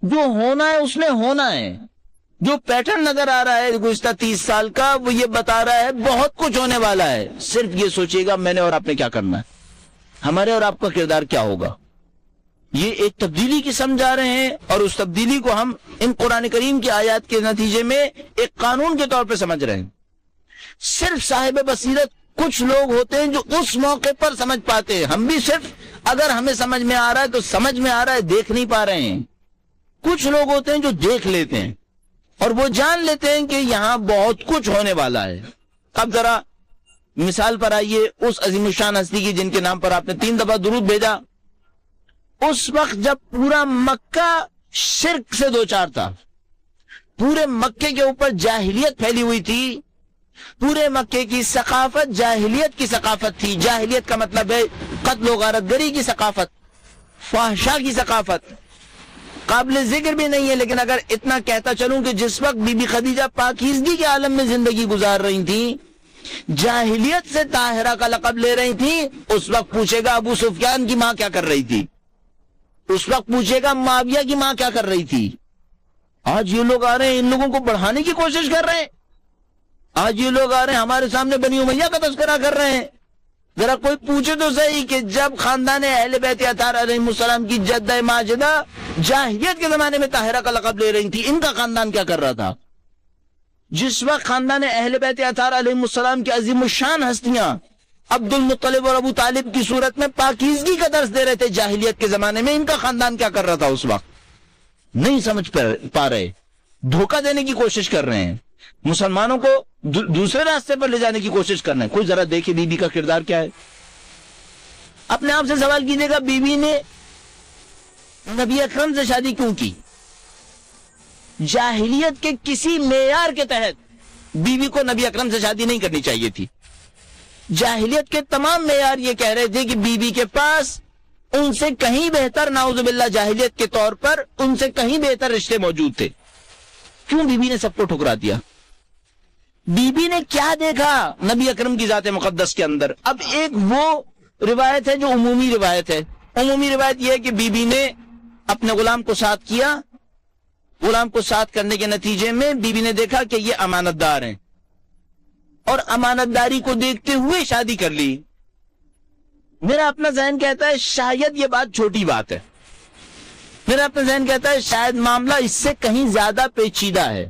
جو ہونا ہے اس نے ہونا ہے. جو پیٹرن نظر آ رہا ہے گزشتہ 30 سال کا وہ یہ بتا رہا ہے بہت کچھ ہونے والا ہے. صرف یہ سوچیے گا میں نے اور آپ نے کیا کرنا ہے, ہمارے اور آپ کا کردار کیا ہوگا. یہ ایک تبدیلی کی سمجھا رہے ہیں اور اس تبدیلی کو ہم ان قرآن کریم کی آیات کے نتیجے میں ایک قانون کے طور پہ سمجھ رہے ہیں. صرف صاحب بصیرت کچھ لوگ ہوتے ہیں جو اس موقع پر سمجھ پاتے ہیں. ہم بھی صرف اگر ہمیں سمجھ میں آ رہا ہے تو سمجھ میں آ رہا ہے, دیکھ نہیں پا رہے ہیں. کچھ لوگ ہوتے ہیں جو دیکھ لیتے ہیں اور وہ جان لیتے ہیں کہ یہاں بہت کچھ ہونے والا ہے. اب ذرا مثال پر آئیے اس عظیم الشان ہستی کی جن کے نام پر آپ نے 3 دفعہ درود بھیجا. اس وقت جب پورا مکہ شرک سے دوچار تھا, پورے مکے کے اوپر جاہلیت پھیلی ہوئی تھی, پورے مکے کی ثقافت جاہلیت کی ثقافت تھی. جاہلیت کا مطلب ہے قتل و غارت گری کی ثقافت, فحشا کی ثقافت. قابل ذکر بھی نہیں ہے لیکن اگر اتنا کہتا چلوں کہ جس وقت بی بی خدیجہ پاکیزگی کے عالم میں زندگی گزار رہی تھی, جاہلیت سے طاہرہ کا لقب لے رہی تھی, اس وقت پوچھے گا ابو سفیان کی ماں کیا کر رہی تھی, اس وقت پوچھے گا معاویہ کی ماں کیا کر رہی تھی. آج یہ لوگ آ رہے ہیں ان لوگوں کو بڑھانے کی کوشش کر رہے ہیں. آج یہ لوگ آ رہے ہیں ہمارے سامنے بنی امیہ کا تذکرہ کر رہے ہیں. ذرا کوئی پوچھے تو صحیح کہ جب خاندان اہل بیت اطہار علیہ السلام کی جدہ ماجدہ جاہلیت کے زمانے میں طاہرہ کا لقب لے رہی تھی, ان کا خاندان کیا کر رہا تھا؟ جس وقت خاندان اہل بیت اطہار علیہ السلام کی عظیم الشان ہستیاں عبد المطلب اور ابو طالب کی صورت میں پاکیزگی کا درس دے رہے تھے جاہلیت کے زمانے میں, ان کا خاندان کیا کر رہا تھا اس وقت؟ نہیں سمجھ پا رہے, دھوکہ دینے کی کوشش کر رہے ہیں, مسلمانوں کو دوسرے راستے پر لے جانے کی کوشش کر رہے ہیں. کوئی ذرا دیکھے بی بی کا کردار کیا ہے. اپنے آپ سے سوال کیجیے گا بی بی نے نبی اکرم سے شادی کیوں کی؟ جاہلیت کے کسی معیار کے تحت بی بی کو نبی اکرم سے شادی نہیں کرنی چاہیے تھی. جاہلیت کے تمام معیار یہ کہہ رہے تھے کہ بی بی کے پاس ان سے کہیں بہتر, نعوذ باللہ جاہلیت کے طور پر ان سے کہیں بہتر رشتے موجود تھے. کیوں بی بی نے سب کو ٹھکرا دیا؟ بی بی نے کیا دیکھا نبی اکرم کی ذات مقدس کے اندر؟ اب ایک وہ روایت ہے جو عمومی روایت ہے. عمومی روایت یہ ہے کہ بی بی نے اپنے غلام کو ساتھ کیا, غلام کو ساتھ کرنے کے نتیجے میں بی بی نے دیکھا کہ یہ امانت دار ہیں اور امانت داری کو دیکھتے ہوئے شادی کر لی. میرا اپنا ذہن کہتا ہے شاید یہ بات چھوٹی بات ہے, میرا اپنا ذہن کہتا ہے شاید معاملہ اس سے کہیں زیادہ پیچیدہ ہے.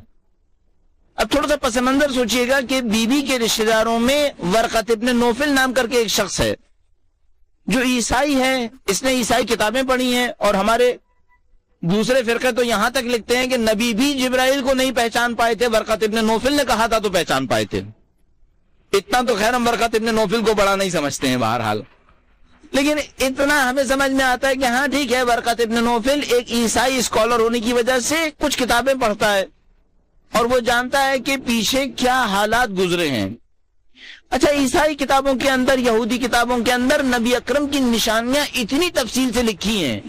اب تھوڑا سا پس منظر سوچئے گا کہ بی بی کے رشتہ داروں میں ورقۃ ابن نوفل نام کر کے ایک شخص ہے جو عیسائی ہے, اس نے عیسائی کتابیں پڑھی ہیں, اور ہمارے دوسرے فرقے تو یہاں تک لکھتے ہیں کہ نبی بھی جبرائیل کو نہیں پہچان پائے تھے, ورقۃ ابن نوفل نے کہا تھا تو پہچان پائے تھے. اتنا تو خیر ہم ورقۃ ابن نوفل کو بڑا نہیں سمجھتے ہیں بہرحال, لیکن اتنا ہمیں سمجھ میں آتا ہے کہ ہاں ٹھیک ہے, ورقۃ ابن نوفل ایک عیسائی اسکالر ہونے کی وجہ سے کچھ کتابیں پڑھتا ہے اور وہ جانتا ہے کہ پیچھے کیا حالات گزرے ہیں. اچھا, عیسائی کتابوں کے اندر, یہودی کتابوں کے اندر نبی اکرم کی نشانیاں اتنی تفصیل سے لکھی ہیں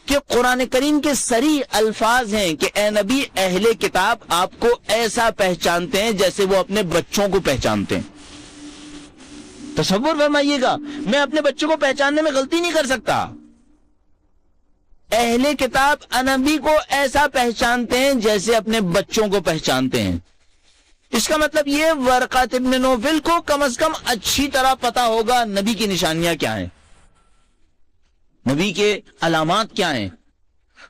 کہ قرآن کریم کے صریح الفاظ ہیں کہ اے نبی, اہل کتاب آپ کو ایسا پہچانتے ہیں جیسے وہ اپنے بچوں کو پہچانتے ہیں. تصور فرمائیے گا, میں اپنے بچوں کو پہچاننے میں غلطی نہیں کر سکتا. اہل کتاب نبی کو ایسا پہچانتے ہیں جیسے اپنے بچوں کو پہچانتے ہیں. اس کا مطلب یہ ورقۃ ابن نوفل کو کم از کم اچھی طرح پتا ہوگا نبی کی نشانیاں کیا ہیں, نبی کے علامات کیا ہیں.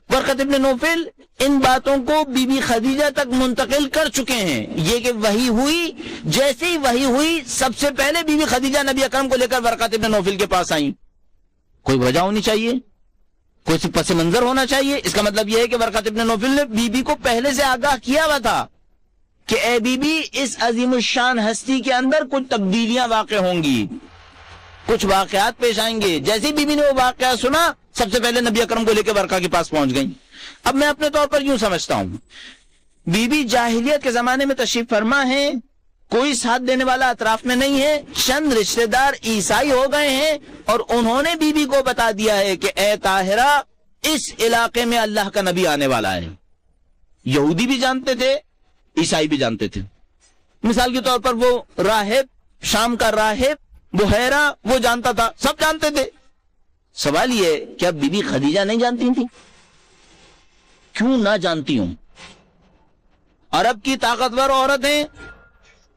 ورقۃ ابن نوفل ان باتوں کو بی بی خدیجہ تک منتقل کر چکے ہیں. یہ کہ وحی ہوئی, جیسے ہی وحی ہوئی سب سے پہلے بی بی خدیجہ نبی اکرم کو لے کر ورقۃ ابن نوفل کے پاس آئیں. کوئی وجہ ہونی چاہیے, کوئی پس منظر ہونا چاہیے. اس کا مطلب یہ ہے کہ ورقۃ ابن نوفل نے بی بی کو پہلے سے آگاہ کیا ہوا تھا کہ اے بی بی, اس عظیم الشان ہستی کے اندر کچھ تبدیلیاں واقع ہوں گی, کچھ واقعات پیش آئیں گے. جیسے بی بی نے وہ واقعہ سنا, سب سے پہلے نبی اکرم کو لے کے ورقہ کے پاس پہنچ گئیں. اب میں اپنے طور پر یوں سمجھتا ہوں, بی بی جاہلیت کے زمانے میں تشریف فرما ہے, کوئی ساتھ دینے والا اطراف میں نہیں ہے, چند رشتہ دار عیسائی ہو گئے ہیں اور انہوں نے بی بی کو بتا دیا ہے کہ اے طاہرہ, اس علاقے میں اللہ کا نبی آنے والا ہے. یہودی بھی جانتے تھے, عیسائی بھی جانتے تھے. مثال کے طور پر وہ راہب, شام کا راہب بحیرہ, وہ جانتا تھا, سب جانتے تھے. سوال یہ کہ اب بی بی خدیجہ نہیں جانتی تھی؟ کیوں نہ جانتی ہوں؟ عرب کی طاقتور عورتیں،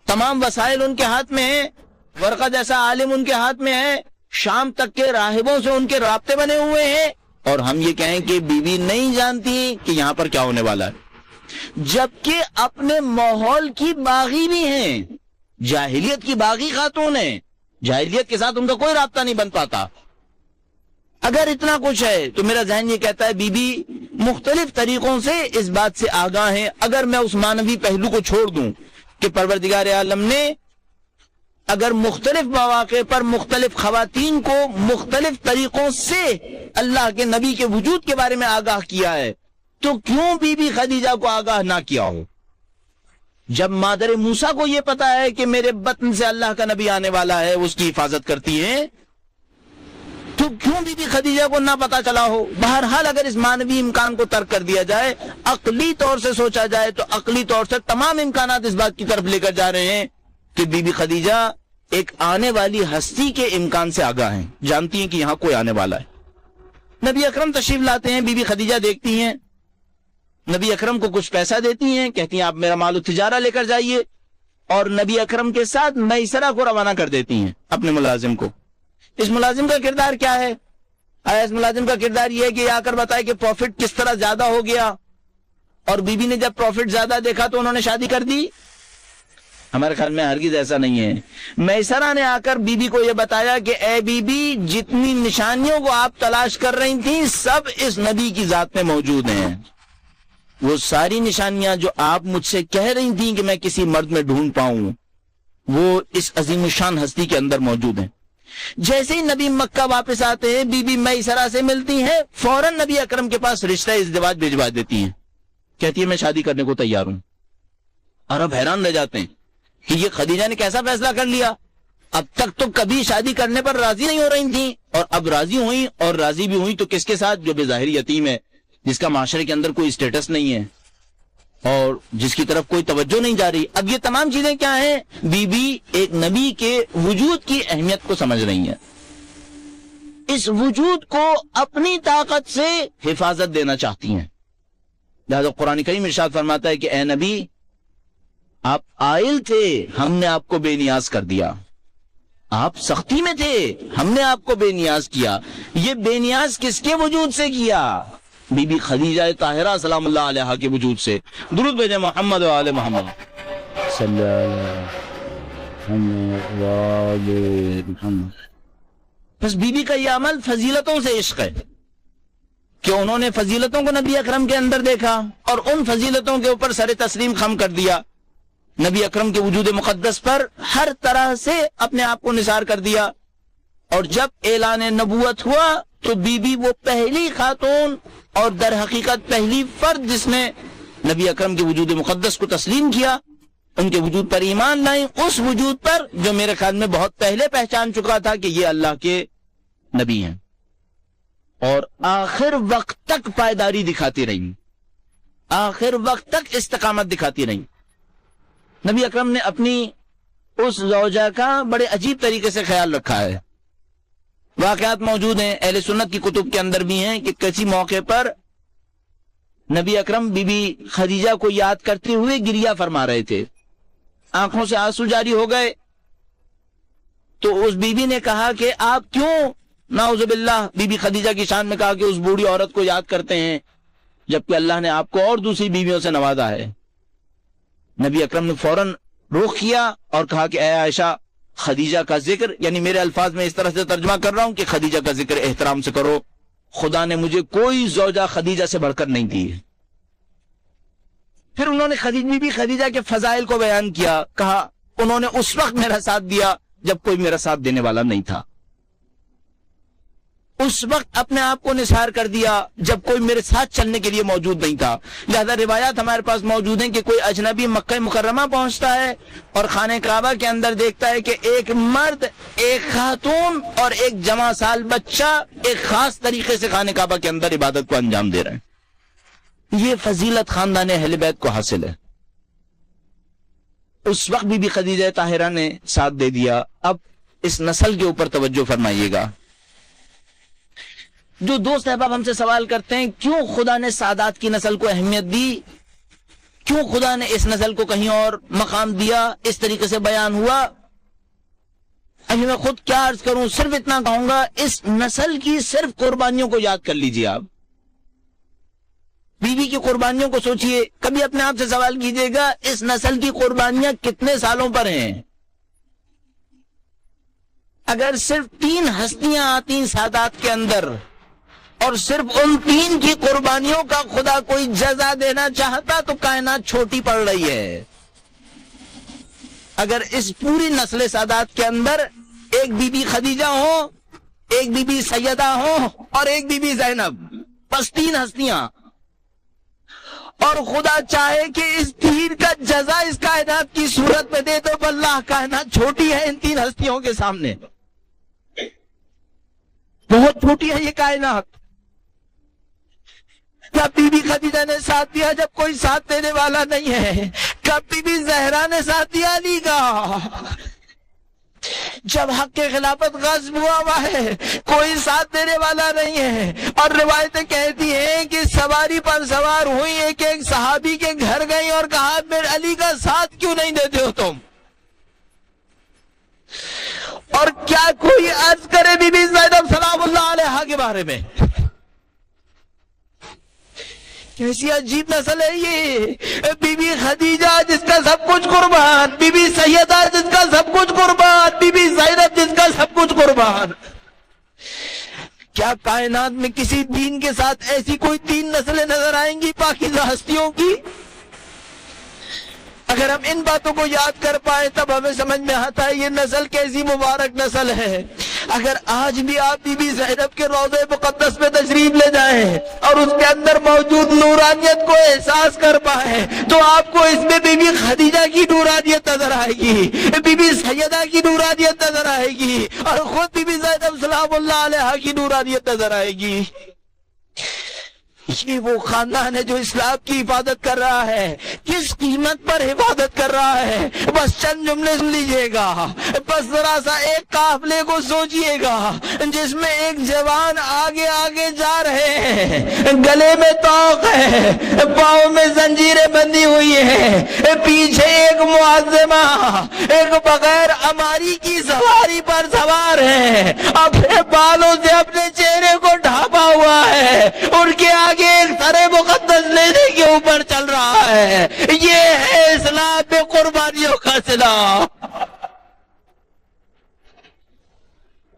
تمام وسائل ان کے ہاتھ میں ہیں، ورقہ جیسا عالم ان کے ہاتھ میں ہے، شام تک کے راہبوں سے ان کے رابطے بنے ہوئے ہیں، اور ہم یہ کہیں کہ بیوی نہیں جانتی کہ یہاں پر کیا ہونے والا ہے، جبکہ اپنے ماحول کی باغی بھی ہیں، جاہلیت کی باغی خاتون ہیں، جاہلیت کے ساتھ ان کا کوئی رابطہ نہیں بن پاتا۔ اگر اتنا کچھ ہے تو میرا ذہن یہ کہتا ہے بی بی مختلف طریقوں سے اس بات سے آگاہ ہیں۔ اگر میں اس مانوی پہلو کو چھوڑ دوں کہ پروردگار عالم نے اگر مختلف مواقع پر مختلف خواتین کو مختلف طریقوں سے اللہ کے نبی کے وجود کے بارے میں آگاہ کیا ہے، تو کیوں بی بی خدیجہ کو آگاہ نہ کیا ہو؟ جب مادر موسیٰ کو یہ پتا ہے کہ میرے بطن سے اللہ کا نبی آنے والا ہے، اس کی حفاظت کرتی ہے، تو کیوں بی بی خدیجہ کو نہ پتا چلا ہو؟ بہرحال اگر اس مانوی امکان کو ترک کر دیا جائے، عقلی طور سے سوچا جائے، تو عقلی طور سے تمام امکانات اس بات کی طرف لے کر جا رہے ہیں کہ بی بی خدیجہ ایک آنے والی ہستی کے امکان سے آگاہ ہیں، جانتی ہیں کہ یہاں کوئی آنے والا ہے۔ نبی اکرم تشریف لاتے ہیں، بی بی خدیجہ دیکھتی ہیں، نبی اکرم کو کچھ پیسہ دیتی ہیں، کہتی ہیں آپ میرا مال التجارہ لے کر جائیے، اور نبی اکرم کے ساتھ میسرہ کو روانہ کر دیتی ہیں، اپنے ملازم کو۔ اس ملازم کا کردار کیا ہے؟ اس ملازم کا کردار یہ ہے کہ آ کر بتائے کہ پروفٹ کس طرح زیادہ ہو گیا، اور بی بی نے جب پروفٹ زیادہ دیکھا تو انہوں نے شادی کر دی؟ ہمارے خیال میں ہرگز ایسا نہیں ہے۔ میسرہ نے آ کر بی بی کو یہ بتایا کہ اے بی بی، جتنی نشانیوں کو آپ تلاش کر رہی تھیں سب اس نبی کی ذات میں موجود ہیں، وہ ساری نشانیاں جو آپ مجھ سے کہہ رہی تھیں کہ میں کسی مرد میں ڈھونڈ پاؤں، وہ اس عظیم الشان ہستی کے اندر موجود ہیں۔ جیسے ہی نبی مکہ واپس آتے ہیں، بی بی میسرہ سے ملتی ہیں، فوراً نبی اکرم کے پاس رشتہ ازدواج بھجوا دیتی ہیں، کہتی ہے میں شادی کرنے کو تیار ہوں۔ عرب حیران رہ جاتے ہیں کہ یہ خدیجہ نے کیسا فیصلہ کر لیا، اب تک تو کبھی شادی کرنے پر راضی نہیں ہو رہی تھیں، اور اب راضی ہوئیں، اور راضی بھی ہوئیں تو کس کے ساتھ؟ جو بظاہر یتیم ہے، جس کا معاشرے کے اندر کوئی اسٹیٹس نہیں ہے، اور جس کی طرف کوئی توجہ نہیں جا رہی۔ اب یہ تمام چیزیں کیا ہیں؟ بی بی ایک نبی کے وجود کی اہمیت کو سمجھ رہی ہیں، اس وجود کو اپنی طاقت سے حفاظت دینا چاہتی ہیں۔ لہذا قرآن کریم ارشاد فرماتا ہے کہ اے نبی، آپ عائل تھے، ہم نے آپ کو بے نیاز کر دیا، آپ سختی میں تھے، ہم نے آپ کو بے نیاز کیا۔ یہ بے نیاز کس کے وجود سے کیا؟ بی بی خدیجہ طاہرہ سلام اللہ علیہا کے وجود سے۔ درود بھیجیں محمد و آل محمد صلی اللہ علیہ وسلم۔ بس بی بی کا یہ عمل فضیلتوں سے عشق ہے کہ انہوں نے فضیلتوں کو نبی اکرم کے اندر دیکھا، اور ان فضیلتوں کے اوپر سر تسلیم خم کر دیا، نبی اکرم کے وجود مقدس پر ہر طرح سے اپنے آپ کو نثار کر دیا۔ اور جب اعلان نبوت ہوا تو بی بی وہ پہلی خاتون اور در حقیقت پہلی فرد جس نے نبی اکرم کے وجود مقدس کو تسلیم کیا، ان کے وجود پر ایمان لائیں، اس وجود پر جو میرے خیال میں بہت پہلے پہچان چکا تھا کہ یہ اللہ کے نبی ہیں، اور آخر وقت تک پائیداری دکھاتی رہیں، آخر وقت تک استقامت دکھاتی رہیں۔ نبی اکرم نے اپنی اس زوجہ کا بڑے عجیب طریقے سے خیال رکھا ہے۔ واقعات موجود ہیں، اہل سنت کی کتب کے اندر بھی ہیں کہ کسی موقع پر نبی اکرم بی بی خدیجہ کو یاد کرتے ہوئے گریہ فرما رہے تھے، آنکھوں سے آنسو جاری ہو گئے، تو اس بی بی نے کہا کہ آپ کیوں، نعوذ باللہ، بی بی خدیجہ کی شان میں کہا کہ اس بوڑھی عورت کو یاد کرتے ہیں جبکہ اللہ نے آپ کو اور دوسری بیویوں سے نوازا ہے۔ نبی اکرم نے فوراً رخ کیا اور کہا کہ اے عائشہ، خدیجہ کا ذکر، یعنی میرے الفاظ میں اس طرح سے ترجمہ کر رہا ہوں کہ خدیجہ کا ذکر احترام سے کرو، خدا نے مجھے کوئی زوجہ خدیجہ سے بڑھ کر نہیں دی ہے۔ پھر انہوں نے بی بی خدیجہ کے فضائل کو بیان کیا، کہا انہوں نے اس وقت میرا ساتھ دیا جب کوئی میرا ساتھ دینے والا نہیں تھا، اس وقت اپنے آپ کو نثار کر دیا جب کوئی میرے ساتھ چلنے کے لیے موجود نہیں تھا۔ لہذا روایات ہمارے پاس موجود ہیں کہ کوئی اجنبی مکہ مکرمہ پہنچتا ہے اور خانہ کعبہ کے اندر دیکھتا ہے کہ ایک مرد، ایک خاتون اور ایک جوان سال بچہ ایک خاص طریقے سے خانہ کعبہ کے اندر عبادت کو انجام دے رہے ہیں۔ یہ فضیلت خاندان اہل بیت کو حاصل ہے۔ اس وقت بی بی خدیجہ طاہرہ نے ساتھ دے دیا۔ اب اس نسل کے اوپر توجہ فرمائیے گا۔ جو دوست احباب ہم سے سوال کرتے ہیں کیوں خدا نے سادات کی نسل کو اہمیت دی، کیوں خدا نے اس نسل کو کہیں اور مقام دیا، اس طریقے سے بیان ہوا، ابھی میں خود کیا عرض کروں، صرف اتنا کہوں گا اس نسل کی صرف قربانیوں کو یاد کر لیجئے. آپ بیوی کی قربانیوں کو سوچئے، کبھی اپنے آپ سے سوال کیجئے گا اس نسل کی قربانیاں کتنے سالوں پر ہیں. اگر صرف 3 ہستیاں آتی سادات کے اندر اور صرف ان 3 کی قربانیوں کا خدا کوئی جزا دینا چاہتا تو کائنات چھوٹی پڑ رہی ہے. اگر اس پوری نسل سادات کے اندر ایک بی بی خدیجہ ہو، ایک بی بی سیدہ ہو اور ایک بی بی زینب، بس 3 ہستیاں، اور خدا چاہے کہ اس 3 کا جزا اس کائنات کی صورت میں دے تو واللہ کائنات چھوٹی ہے ان 3 ہستیوں کے سامنے، بہت چھوٹی ہے یہ کائنات. کب بی بی خدیجہ نے ساتھ دیا جب کوئی ساتھ دینے والا نہیں ہے؟ کب بی بی زہرا نے ساتھ دیا علی کا جب حق کے خلافت غصب ہوا ہے؟ کوئی ساتھ دینے والا نہیں ہے. اور روایتیں کہتی ہیں کہ سواری پر سوار ہوئی ایک صحابی کے گھر گئی اور کہا میرے علی کا ساتھ کیوں نہیں دیتے ہو تم؟ اور کیا کوئی عرض کرے بی بی زینب سلام اللہ علیہا کے بارے میں؟ کیسی عجیب نسل ہے یہ. بی بی خدیجہ جس کا سب کچھ قربان، بی بی سیدہ جس کا سب کچھ قربان، بی بی زینب جس کا سب کچھ قربان. کیا کائنات میں کسی دین کے ساتھ ایسی کوئی 3 نسلیں نظر آئیں گی پاکیزہ ہستیوں کی؟ اگر ہم ان باتوں کو یاد کر پائے تب ہمیں سمجھ میں آتا ہے یہ نسل کیسی مبارک نسل ہے. اگر آج بھی آپ بی بی زینب کے روضہ مقدس میں تشریف لے جائیں اور اس کے اندر موجود نورانیت کو احساس کر پائیں تو آپ کو اس میں بی بی خدیجہ کی نورانیت نظر آئے گی، بی بی سیدہ کی نورانیت نظر آئے گی، اور خود بی بی زینب سلام اللہ علیہا کی نورانیت نظر آئے گی. یہ وہ خاندان ہے جو اسلام کی حفاظت کر رہا ہے. کس قیمت پر حفاظت کر رہا ہے؟ بس چند جملے سن لیجئے گا، بس ذرا سا ایک قافلے کو سوچئے گا جس میں ایک جوان آگے آگے جا رہے ہیں، گلے میں طوق ہے، پاؤں میں زنجیریں بندھی ہوئی ہیں، پیچھے ایک معظمہ ایک بغیر اماری کی سواری پر سوار ہے، اپنے بالوں سے اپنے چہرے کو ڈھانپا ہوا ہے، ان کے آگے ایک سر مقدس لینے کے اوپر چل رہا ہے. یہ ہے اسلام میں قربانیوں کا صلہ.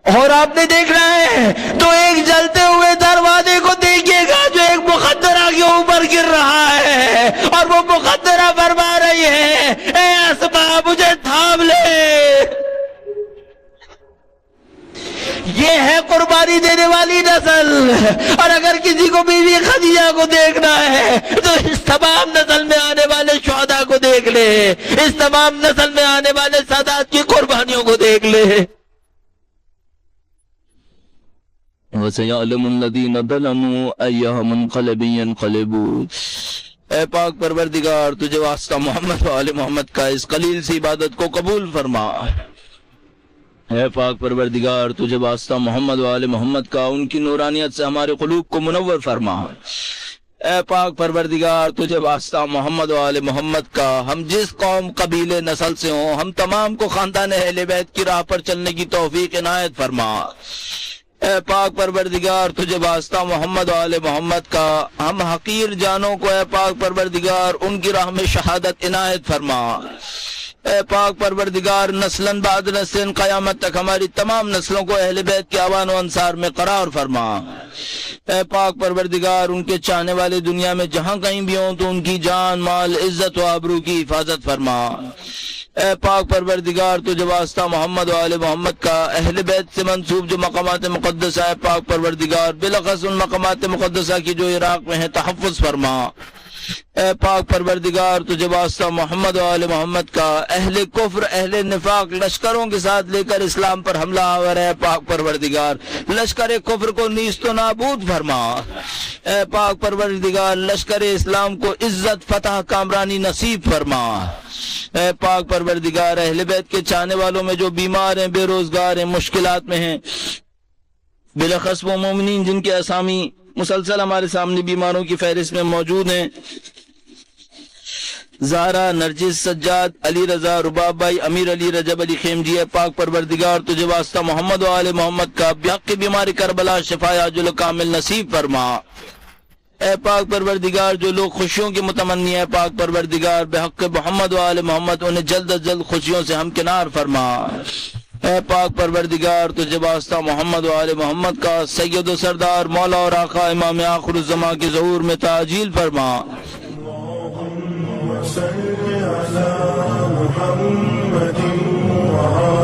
اور آپ نے دیکھنا ہے تو ایک جلتے ہوئے دروازے کو دیکھیے گا جو ایک مقدرہ کے اوپر گر رہا ہے، اور وہ مقدرہ فرما رہی ہے اے اسماء مجھے تھام لے. یہ ہے قربانی دینے والی نسل. اور اگر کسی کو بی بی خدیجہ کو دیکھنا ہے تو اس تمام نسل میں آنے والے شہداء کو دیکھ لے، اس تمام نسل میں آنے والے سادات کی قربانیوں کو دیکھ لے. وَسَيَعْلَمُ الَّذِينَ ظَلَمُوا أَيَّ مُنْقَلَبٍ يَنْقَلِبُونَ. اے پاک پروردگار تجھے واسطہ محمد و آل محمد کا اس قلیل سی عبادت کو قبول فرما. اے پاک پروردگار تجھے واسطہ محمد و آل محمد کا ان کی نورانیت سے ہمارے قلوب کو منور فرما. اے پاک پروردگار تجھے واسطہ محمد و آل محمد کا ہم جس قوم قبیلے نسل سے ہوں ہم تمام کو خاندان اہل بیت کی راہ پر چلنے کی توفیق عنایت فرما. اے پاک پروردگار تجھے واسطہ محمد و آل محمد کا ہم حقیر جانوں کو اے پاک پروردگار ان کی راہ میں شہادت عنایت فرما. اے پاک پروردگار نسلاً بعد نسل قیامت تک ہماری تمام نسلوں کو اہل بیت کے اوان و انصار میں قرار فرما. اے پاک پروردگار ان کے چاہنے والے دنیا میں جہاں کہیں بھی ہوں تو ان کی جان مال عزت و آبرو کی حفاظت فرما. اے پاک پروردگار تجھے واسطہ محمد و آل محمد کا اہل بیت سے منسوب جو مقامات مقدسہ ہے پاک پروردگار بلخص ان مقامات مقدسہ کی جو عراق میں ہیں تحفظ فرما. اے پاک پروردگار تجھے واسطہ محمد و آل محمد کا اہل کفر اہل نفاق لشکروں کے ساتھ لے کر اسلام پر حملہ آور ہے پاک پروردگار لشکر کفر کو نیست و نابود فرما. اے پاک پروردگار لشکر اسلام کو عزت فتح کامرانی نصیب فرما. اے پاک پروردگار اہل بیت کے چاہنے والوں میں جو بیمار ہیں بے روزگار ہیں مشکلات میں ہیں بلخص وہ مومنین جن کے اسامی مسلسل ہمارے سامنے بیماروں کی فہرست میں موجود ہیں: زہرا، نرجس، سجاد، علی رضا، رباب بھائی، امیر علی، رجب علی خیمجی، اے پاک پروردگار تجھے واسطہ محمد و آل محمد کا بحق بیمار کربلا شفا عاجل و کامل نصیب فرما۔ اے پاک پروردگار جو لوگ خوشیوں کے متمنی ہیں، پاک پروردگار بحق محمد و آل محمد انہیں جلد از جلد خوشیوں سے ہمکنار فرما۔ اے پاک پروردگار تجھے واسطہ محمد و آل محمد کا سید و سردار مولا اور آقا امام آخر الزمان کے ظہور میں تعجیل فرما۔ صل على محمد وعلى